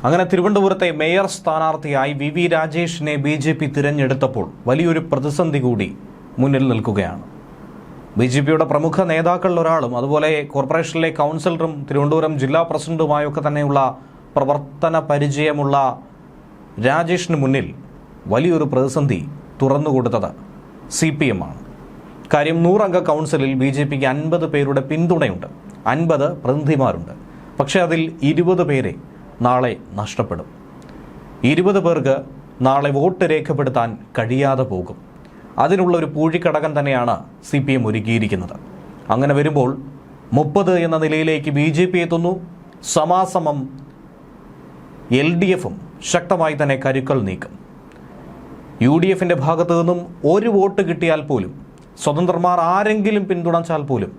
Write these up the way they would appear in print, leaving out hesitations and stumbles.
അങ്ങനെ തിരുവനന്തപുരത്തെ മേയർ സ്ഥാനാർത്ഥിയായി വി രാജേഷിനെ BJP തിരഞ്ഞെടുത്തപ്പോൾ വലിയൊരു പ്രതിസന്ധി കൂടി മുന്നിൽ നിൽക്കുകയാണ്. BJPയുടെ പ്രമുഖ നേതാക്കളിൽ ഒരാളും അതുപോലെ കോർപ്പറേഷനിലെ കൗൺസിലറും തിരുവനന്തപുരം ജില്ലാ പ്രസിഡന്റുമായൊക്കെ തന്നെയുള്ള പ്രവർത്തന പരിചയമുള്ള രാജേഷിന് മുന്നിൽ വലിയൊരു പ്രതിസന്ധി തുറന്നുകൊടുത്തത് CPM ആണ്. കാര്യം 100 അംഗ കൗൺസിലിൽ BJPക്ക് 50 പേരുടെ പിന്തുണയുണ്ട്, 50 പ്രതിനിധിമാരുണ്ട്. പക്ഷേ അതിൽ 20 പേരെ നാളെ നഷ്ടപ്പെടും. 20 പേർക്ക് നാളെ വോട്ട് രേഖപ്പെടുത്താൻ കഴിയാതെ പോകും. അതിനുള്ളൊരു പൂഴിക്കടകം തന്നെയാണ് CPM ഒരുക്കിയിരിക്കുന്നത്. അങ്ങനെ വരുമ്പോൾ 30 എന്ന നിലയിലേക്ക് BJP എത്തുന്നു. സമാസമം LDFും ശക്തമായി തന്നെ കരുക്കൾ നീക്കും. UDFിൻ്റെ ഭാഗത്തു നിന്നും ഒരു വോട്ട് കിട്ടിയാൽ പോലും, സ്വതന്ത്രന്മാർ ആരെങ്കിലും പിന്തുണച്ചാൽ പോലും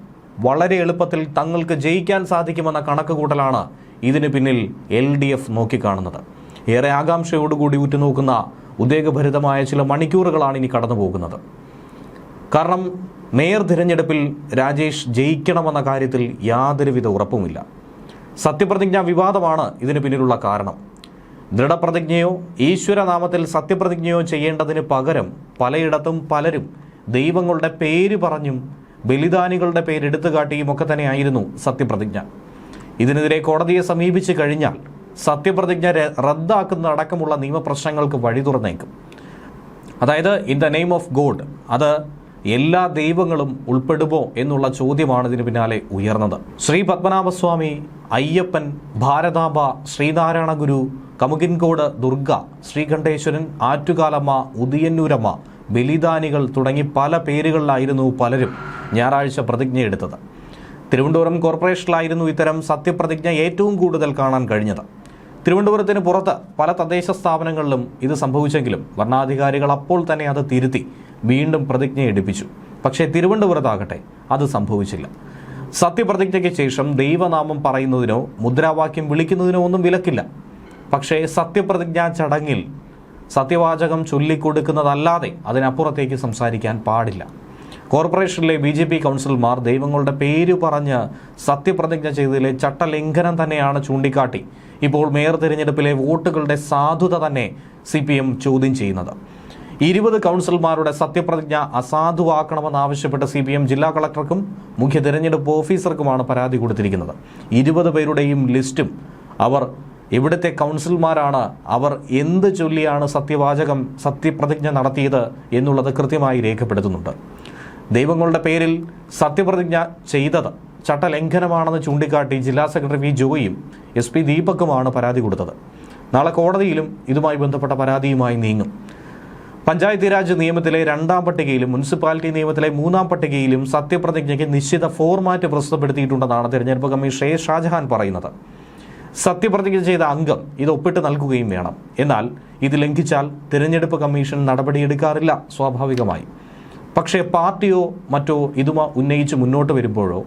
വളരെ എളുപ്പത്തിൽ തങ്ങൾക്ക് ജയിക്കാൻ സാധിക്കുമെന്ന കണക്കുകൂട്ടലാണ് ഇതിന് പിന്നിൽ LDF നോക്കിക്കാണുന്നത്. ഏറെ ആകാംക്ഷയോടുകൂടി ഉറ്റുനോക്കുന്ന ഉദ്വേഗഭരിതമായ ചില മണിക്കൂറുകളാണ് ഇനി കടന്നു പോകുന്നത്. കാരണം മേയർ തിരഞ്ഞെടുപ്പിൽ രാജേഷ് ജയിക്കണമെന്ന കാര്യത്തിൽ യാതൊരുവിധ ഉറപ്പുമില്ല. സത്യപ്രതിജ്ഞാ വിവാദമാണ് ഇതിന് പിന്നിലുള്ള കാരണം. ദൃഢപ്രതിജ്ഞയോ ഈശ്വരനാമത്തിൽ സത്യപ്രതിജ്ഞയോ ചെയ്യേണ്ടതിന് പകരം പലയിടത്തും പലരും ദൈവങ്ങളുടെ പേര് പറഞ്ഞും ബലിദാനികളുടെ പേരെടുത്തു കാട്ടിയും ഒക്കെ തന്നെയായിരുന്നു സത്യപ്രതിജ്ഞ. ഇതിനെതിരെ കോടതിയെ സമീപിച്ചു കഴിഞ്ഞാൽ സത്യപ്രതിജ്ഞ റദ്ദാക്കുന്നതടക്കമുള്ള നിയമപ്രശ്നങ്ങൾക്ക് വഴി തുറന്നേക്കും. അതായത് in the name of God, അത് എല്ലാ ദൈവങ്ങളും ഉൾപ്പെടുമോ എന്നുള്ള ചോദ്യമാണ് ഇതിന് പിന്നാലെ ഉയർന്നത്. ശ്രീ പത്മനാഭസ്വാമി, അയ്യപ്പൻ, ഭാരതാംബ, ശ്രീനാരായണ ഗുരു, കമുകിൻകോട് ദുർഗ, ശ്രീകണ്ഠേശ്വരൻ, ആറ്റുകാലമ്മ, ഉദിയന്നൂരമ്മ, ബലിദാനികൾ തുടങ്ങി പല പേരുകളിലായിരുന്നു പലരും ഞായറാഴ്ച പ്രതിജ്ഞയെടുത്തത്. തിരുവനന്തപുരം കോർപ്പറേഷനിലായിരുന്നു ഇത്തരം സത്യപ്രതിജ്ഞ ഏറ്റവും കൂടുതൽ കാണാൻ കഴിഞ്ഞത്. തിരുവനന്തപുരത്തിന് പുറത്ത് പല തദ്ദേശ സ്ഥാപനങ്ങളിലും ഇത് സംഭവിച്ചെങ്കിലും ഭരണാധികാരികൾ അപ്പോൾ തന്നെ അത് തിരുത്തി വീണ്ടും പ്രതിജ്ഞ എടുപ്പിച്ചു. പക്ഷേ തിരുവനന്തപുരത്താകട്ടെ അത് സംഭവിച്ചില്ല. സത്യപ്രതിജ്ഞയ്ക്ക് ശേഷം ദൈവനാമം പറയുന്നതിനോ മുദ്രാവാക്യം വിളിക്കുന്നതിനോ ഒന്നും വിലക്കില്ല. പക്ഷേ സത്യപ്രതിജ്ഞാ ചടങ്ങിൽ സത്യവാചകം ചൊല്ലിക്കൊടുക്കുന്നതല്ലാതെ അതിനപ്പുറത്തേക്ക് സംസാരിക്കാൻ പാടില്ല. കോർപ്പറേഷനിലെ BJP കൗൺസിലർമാർ ദൈവങ്ങളുടെ പേര് പറഞ്ഞ് സത്യപ്രതിജ്ഞ ചെയ്തതിലെ ചട്ടലംഘനം തന്നെയാണ് ചൂണ്ടിക്കാട്ടി ഇപ്പോൾ മേയർ തിരഞ്ഞെടുപ്പിലെ വോട്ടുകളുടെ സാധുത തന്നെ CPM ചോദ്യം ചെയ്യുന്നത്. 20 കൗൺസിലർമാരുടെ സത്യപ്രതിജ്ഞ അസാധുവാക്കണമെന്നാവശ്യപ്പെട്ട് CPM ജില്ലാ കളക്ടർക്കും മുഖ്യ തിരഞ്ഞെടുപ്പ് ഓഫീസർക്കുമാണ് പരാതി കൊടുത്തിരിക്കുന്നത്. 20 പേരുടെയും ലിസ്റ്റും അവർ എവിടുത്തെ കൗൺസിലർമാരാണ്, അവർ എന്ത് ചൊല്ലിയാണ് സത്യപ്രതിജ്ഞ നടത്തിയത് എന്നുള്ളത് കൃത്യമായി രേഖപ്പെടുത്തുന്നുണ്ട്. ദൈവങ്ങളുടെ പേരിൽ സത്യപ്രതിജ്ഞ ചെയ്തത് ചട്ടലംഘനമാണെന്ന് ചൂണ്ടിക്കാട്ടി ജില്ലാ സെക്രട്ടറി V ജോയിയും SP ദീപക്കുമാണ് പരാതി കൊടുത്തത്. നാളെ കോടതിയിലും ഇതുമായി ബന്ധപ്പെട്ട പരാതിയുമായി നീങ്ങും. പഞ്ചായത്ത് രാജ് നിയമത്തിലെ 2ാം പട്ടികയിലും മുനിസിപ്പാലിറ്റി നിയമത്തിലെ 3ാം പട്ടികയിലും സത്യപ്രതിജ്ഞയ്ക്ക് നിശ്ചിത ഫോർമാറ്റ് പ്രസിദ്ധപ്പെടുത്തിയിട്ടുണ്ടെന്നാണ് തിരഞ്ഞെടുപ്പ് കമ്മീഷണർ A ഷാജഹാൻ പറയുന്നത്. സത്യപ്രതിജ്ഞ ചെയ്ത അംഗം ഇത് ഒപ്പിട്ട് നൽകുകയും വേണം. എന്നാൽ ഇത് ലംഘിച്ചാൽ തിരഞ്ഞെടുപ്പ് കമ്മീഷൻ നടപടിയെടുക്കാറില്ല സ്വാഭാവികമായി. പക്ഷേ പാർട്ടിയോ മറ്റോ ഇതുമാ ഉന്നയിച്ച് മുന്നോട്ട് വരുമ്പോഴോ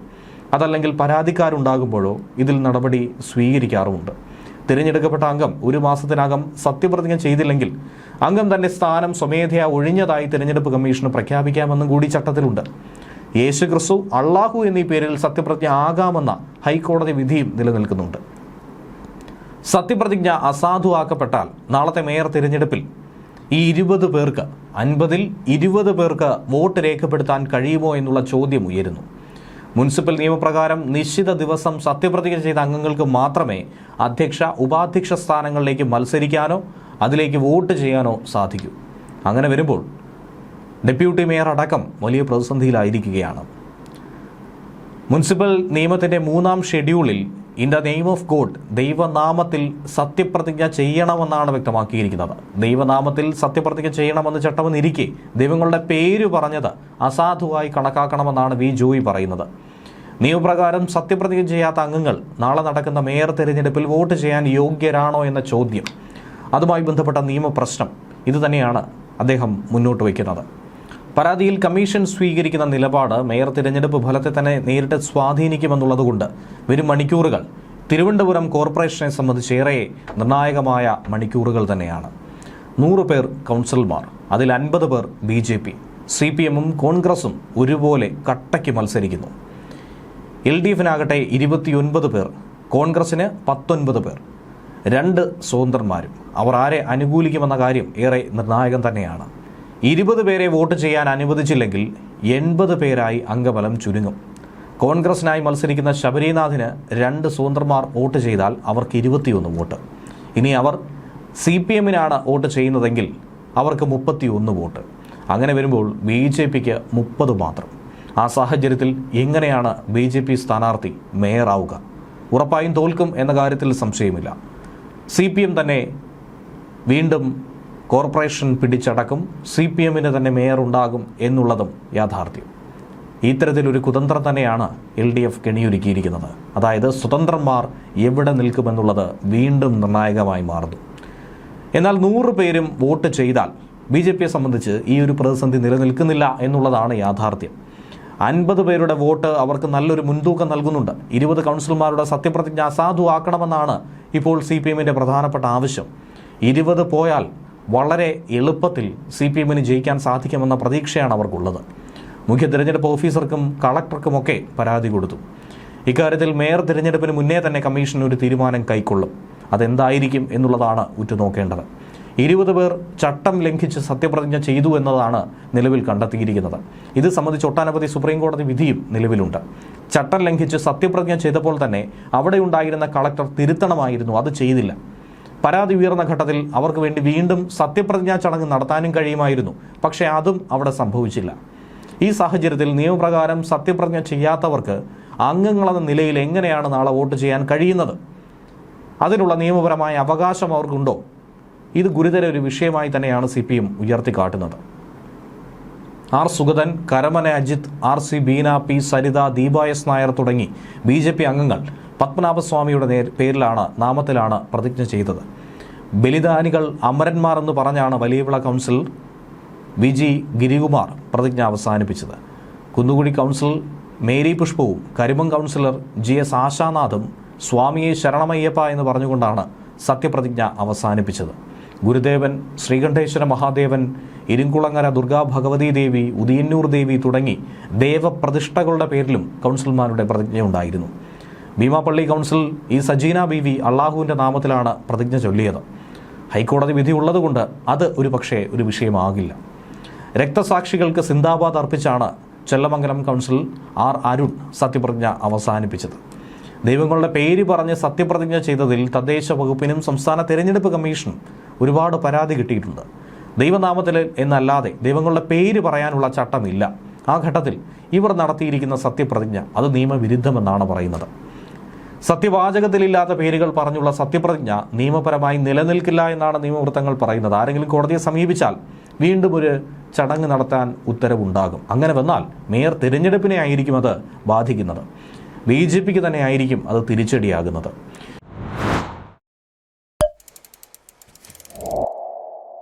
അതല്ലെങ്കിൽ പരാതിക്കാരുണ്ടാകുമ്പോഴോ ഇതിൽ നടപടി സ്വീകരിക്കാറുമുണ്ട്. തിരഞ്ഞെടുക്കപ്പെട്ട അംഗം 1 മാസത്തിനകം സത്യപ്രതിജ്ഞ ചെയ്തില്ലെങ്കിൽ അംഗം തന്റെ സ്ഥാനം സ്വമേധയാ ഒഴിഞ്ഞതായി തിരഞ്ഞെടുപ്പ് കമ്മീഷന് പ്രഖ്യാപിക്കാമെന്നും കൂടി ചട്ടത്തിലുണ്ട്. യേശുക്രിസ്തു, അള്ളാഹു എന്നീ പേരിൽ സത്യപ്രതിജ്ഞ ആകാമെന്ന ഹൈക്കോടതി വിധിയും നിലനിൽക്കുന്നുണ്ട്. സത്യപ്രതിജ്ഞ അസാധുവാക്കപ്പെട്ടാൽ നാളത്തെ മേയർ തിരഞ്ഞെടുപ്പിൽ ഈ 20 പേർക്ക് 50-ൽ 20 പേർക്ക് വോട്ട് രേഖപ്പെടുത്താൻ കഴിയുമോ എന്നുള്ള ചോദ്യം ഉയരുന്നു. മുനിസിപ്പൽ നിയമപ്രകാരം നിശ്ചിത ദിവസം സത്യപ്രതിജ്ഞ ചെയ്ത അംഗങ്ങൾക്ക് മാത്രമേ അധ്യക്ഷ, ഉപാധ്യക്ഷ സ്ഥാനങ്ങളിലേക്ക് മത്സരിക്കാനോ അതിലേക്ക് വോട്ട് ചെയ്യാനോ സാധിക്കൂ. അങ്ങനെ വരുമ്പോൾ ഡെപ്യൂട്ടി മേയർ അടക്കം വലിയ പ്രതിസന്ധിയിലായിരിക്കുകയാണ്. മുനിസിപ്പൽ നിയമത്തിൻ്റെ 3ാം ഷെഡ്യൂളിൽ in the name of God, ദൈവനാമത്തിൽ സത്യപ്രതിജ്ഞ ചെയ്യണമെന്നാണ് വ്യക്തമാക്കിയിരിക്കുന്നത്. ദൈവനാമത്തിൽ സത്യപ്രതിജ്ഞ ചെയ്യണമെന്ന് ചട്ടമെന്നിരിക്കെ ദൈവങ്ങളുടെ പേര് പറഞ്ഞത് അസാധുവായി കണക്കാക്കണമെന്നാണ് V ജോയി പറയുന്നത്. നിയമപ്രകാരം സത്യപ്രതിജ്ഞ ചെയ്യാത്ത അംഗങ്ങൾ നാളെ നടക്കുന്ന മേയർ തിരഞ്ഞെടുപ്പിൽ വോട്ട് ചെയ്യാൻ യോഗ്യരാണോ എന്ന ചോദ്യം, അതുമായി ബന്ധപ്പെട്ട നിയമപ്രശ്നം ഇതുതന്നെയാണ് അദ്ദേഹം മുന്നോട്ട് വയ്ക്കുന്നത്. പരാതിയിൽ കമ്മീഷൻ സ്വീകരിക്കുന്ന നിലപാട് മേയർ തിരഞ്ഞെടുപ്പ് ഫലത്തെ തന്നെ നേരിട്ട് സ്വാധീനിക്കുമെന്നുള്ളതുകൊണ്ട് വരും മണിക്കൂറുകൾ തിരുവനന്തപുരം കോർപ്പറേഷനെ സംബന്ധിച്ചേറെ നിർണായകമായ മണിക്കൂറുകൾ തന്നെയാണ്. 100 പേർ കൗൺസിലർമാർ, അതിൽ 50 പേർ BJP, CPM-ഉം കോൺഗ്രസും ഒരുപോലെ കട്ടയ്ക്ക് മത്സരിക്കുന്നു. LDF-നാകട്ടെ 29 പേർ, കോൺഗ്രസിന് 19 പേർ. 2 സ്വതന്ത്രന്മാരും. അവർ ആരെ അനുകൂലിക്കുമെന്ന കാര്യം ഏറെ നിർണായകം തന്നെയാണ്. 20 പേരെ വോട്ട് ചെയ്യാൻ അനുവദിച്ചില്ലെങ്കിൽ 80 പേരായി അംഗബലം ചുരുങ്ങും. കോൺഗ്രസിനായി മത്സരിക്കുന്ന ശബരിനാഥിന് 2 സ്വതന്ത്രന്മാർ വോട്ട് ചെയ്താൽ അവർക്ക് 21 വോട്ട്. ഇനി അവർ CPM-നാണ് വോട്ട് ചെയ്യുന്നതെങ്കിൽ അവർക്ക് 31 വോട്ട്. അങ്ങനെ വരുമ്പോൾ BJPക്ക് 30 മാത്രം. ആ സാഹചര്യത്തിൽ എങ്ങനെയാണ് BJP സ്ഥാനാർത്ഥി മേയറാവുക? ഉറപ്പായും തോൽക്കും എന്ന കാര്യത്തിൽ സംശയമില്ല. CPM തന്നെ വീണ്ടും കോർപ്പറേഷൻ പിടിച്ചടക്കും. CPM-ന് തന്നെ മേയർ ഉണ്ടാകും എന്നുള്ളതും യാഥാർത്ഥ്യം. ഇത്തരത്തിലൊരു കുതന്ത്രം തന്നെയാണ് LDF കെണിയൊരുക്കിയിരിക്കുന്നത്. അതായത് സ്വതന്ത്രന്മാർ എവിടെ നിൽക്കുമെന്നുള്ളത് വീണ്ടും നിർണായകമായി മാറുന്നു. എന്നാൽ 100 പേരും വോട്ട് ചെയ്താൽ BJPയെ സംബന്ധിച്ച് ഈ ഒരു പ്രതിസന്ധി നിലനിൽക്കുന്നില്ല എന്നുള്ളതാണ് യാഥാർത്ഥ്യം. 50 പേരുടെ വോട്ട് അവർക്ക് നല്ലൊരു മുൻതൂക്കം നൽകുന്നുണ്ട്. 20 കൗൺസിലർമാരുടെ സത്യപ്രതിജ്ഞ അസാധുവാക്കണമെന്നാണ് ഇപ്പോൾ CPM-ന്റെ പ്രധാനപ്പെട്ട ആവശ്യം. 20 പോയാൽ വളരെ എളുപ്പത്തിൽ CPM-ന് ജയിക്കാൻ സാധിക്കുമെന്ന പ്രതീക്ഷയാണ് അവർക്കുള്ളത്. മുഖ്യ തിരഞ്ഞെടുപ്പ് ഓഫീസർക്കും കളക്ടർക്കുമൊക്കെ പരാതി കൊടുത്തു. ഇക്കാര്യത്തിൽ മേയർ തിരഞ്ഞെടുപ്പിന് മുന്നേ തന്നെ കമ്മീഷൻ ഒരു തീരുമാനം കൈക്കൊള്ളും. അതെന്തായിരിക്കും എന്നുള്ളതാണ് ഉറ്റുനോക്കേണ്ടത്. 20 പേർ ചട്ടം ലംഘിച്ച് സത്യപ്രതിജ്ഞ ചെയ്തു എന്നതാണ് നിലവിൽ കണ്ടെത്തിയിരിക്കുന്നത്. ഇത് സംബന്ധിച്ച് ഒട്ടനവധി സുപ്രീം കോടതി വിധിയും നിലവിലുണ്ട്. ചട്ടം ലംഘിച്ച് സത്യപ്രതിജ്ഞ ചെയ്തപ്പോൾ തന്നെ അവിടെയുണ്ടായിരുന്ന കളക്ടർ തിരുത്തണമായിരുന്നു. അത് ചെയ്തില്ല. പരാതി ഉയർന്ന ഘട്ടത്തിൽ അവർക്ക് വേണ്ടി വീണ്ടും സത്യപ്രതിജ്ഞാ ചടങ്ങ് നടത്താനും കഴിയുമായിരുന്നു. പക്ഷേ അതും അവിടെ സംഭവിച്ചില്ല. ഈ സാഹചര്യത്തിൽ നിയമപ്രകാരം സത്യപ്രതിജ്ഞ ചെയ്യാത്തവർക്ക് അംഗങ്ങളെന്ന നിലയിൽ എങ്ങനെയാണ് നാളെ വോട്ട് ചെയ്യാൻ കഴിയുന്നത്? അതിനുള്ള നിയമപരമായ അവകാശം അവർക്കുണ്ടോ? ഇത് ഗുരുതര ഒരു വിഷയമായി തന്നെയാണ് CPM ഉയർത്തിക്കാട്ടുന്നത്. R. Sugathan, Karamana Ajith, RC Beena, P. Saritha, Deepa S. Nair തുടങ്ങി BJP അംഗങ്ങൾ പത്മനാഭസ്വാമിയുടെ നാമത്തിലാണ് പ്രതിജ്ഞ ചെയ്തത്. ബലിദാനികൾ അമരന്മാർ എന്ന് പറഞ്ഞാണ് വലിയവിള കൗൺസിലർ VG ഗിരികുമാർ പ്രതിജ്ഞ അവസാനിപ്പിച്ചത്. കുന്നുകുഴി കൗൺസിൽ മേരി പുഷ്പവും കരിമം കൗൺസിലർ GS ആശാനാഥും സ്വാമിയെ ശരണമയ്യപ്പ എന്ന് പറഞ്ഞുകൊണ്ടാണ് സത്യപ്രതിജ്ഞ അവസാനിപ്പിച്ചത്. ഗുരുദേവൻ, ശ്രീകണ്ഠേശ്വര മഹാദേവൻ, ഇരിങ്കുളങ്ങര ദുർഗാ ഭഗവതി ദേവി, ഉദിയന്നൂർ ദേവി തുടങ്ങി ദേവപ്രതിഷ്ഠകളുടെ പേരിലും കൗൺസിലർമാരുടെ പ്രതിജ്ഞയുണ്ടായിരുന്നു. ഭീമാപ്പള്ളി കൗൺസിൽ ഈ സജീന ബീവി അള്ളാഹുവിൻ്റെ നാമത്തിലാണ് പ്രതിജ്ഞ ചൊല്ലിയത്. ഹൈക്കോടതി വിധി ഉള്ളതുകൊണ്ട് അത് ഒരു വിഷയമാകില്ല. രക്തസാക്ഷികൾക്ക് സിന്ദാബാദ് അർപ്പിച്ചാണ് ചെല്ലമംഗലം കൗൺസിൽ R. അരുൺ സത്യപ്രതിജ്ഞ അവസാനിപ്പിച്ചത്. ദൈവങ്ങളുടെ പേര് പറഞ്ഞ് സത്യപ്രതിജ്ഞ ചെയ്തതിൽ തദ്ദേശ വകുപ്പിനും സംസ്ഥാന തെരഞ്ഞെടുപ്പ് കമ്മീഷനും ഒരുപാട് പരാതി കിട്ടിയിട്ടുണ്ട്. ദൈവനാമത്തിൽ എന്നല്ലാതെ ദൈവങ്ങളുടെ പേര് പറയാനുള്ള ചട്ടമില്ല. ആ ഘട്ടത്തിൽ ഇവർ നടത്തിയിരിക്കുന്ന സത്യപ്രതിജ്ഞ അത് നിയമവിരുദ്ധമെന്നാണ് പറയുന്നത്. സത്യവാചകത്തിലില്ലാത്ത പേരുകൾ പറഞ്ഞുള്ള സത്യപ്രതിജ്ഞ നിയമപരമായി നിലനിൽക്കില്ല എന്നാണ് നിയമവൃത്തങ്ങൾ പറയുന്നത്. ആരെങ്കിലും കോടതിയെ സമീപിച്ചാൽ വീണ്ടും ഒരു ചടങ്ങ് നടത്താൻ ഉത്തരവുണ്ടാകും. അങ്ങനെ വന്നാൽ മേയർ തിരഞ്ഞെടുപ്പിനെ ആയിരിക്കും അത് ബാധിക്കുന്നത്. BJPക്ക് തന്നെ ആയിരിക്കും അത് തിരിച്ചടിയാകുന്നത്.